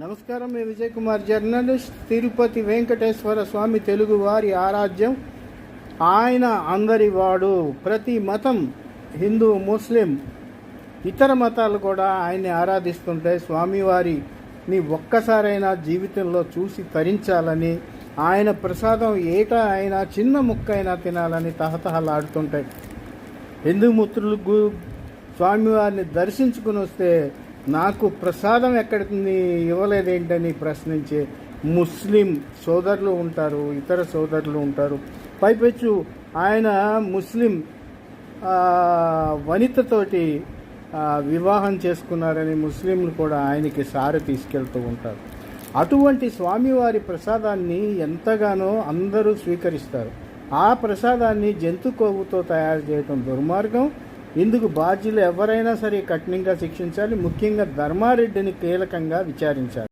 నమస్కారం. మీ విజయ్ కుమార్, జర్నలిస్ట్. తిరుపతి వెంకటేశ్వర స్వామి తెలుగు వారి ఆరాధ్యం. ఆయన అందరివాడు. ప్రతి మతం, హిందూ, ముస్లిం, ఇతర మతాలు కూడా ఆయన్ని ఆరాధిస్తుంటే స్వామివారిని ఒక్కసారైనా జీవితంలో చూసి తరించాలని, ఆయన ప్రసాదం ఏటా అయినా చిన్న ముక్కైనా తినాలని తహతహలాడుతుంటాయి. హిందూ మిత్రులకు స్వామివారిని దర్శించుకుని వస్తే నాకు ప్రసాదం ఎక్కడికి ఇవ్వలేదేంటని ప్రశ్నించే ముస్లిం సోదరులు ఉంటారు, ఇతర సోదరులు ఉంటారు. పైపెచ్చు ఆయన ముస్లిం వనితతోటి వివాహం చేసుకున్నారని ముస్లింలు కూడా ఆయనకి సారి తీసుకెళ్తూ ఉంటారు. అటువంటి స్వామివారి ప్రసాదాన్ని ఎంతగానో అందరూ స్వీకరిస్తారు. ఆ ప్రసాదాన్ని జంతు కొవ్వుతో తయారు చేయడం దుర్మార్గం. ఇందుకు బాధ్యులు ఎవరైనా సరే కఠినంగా శిక్షించాలి. ముఖ్యంగా ధర్మారెడ్డిని కీలకంగా విచారించాలి.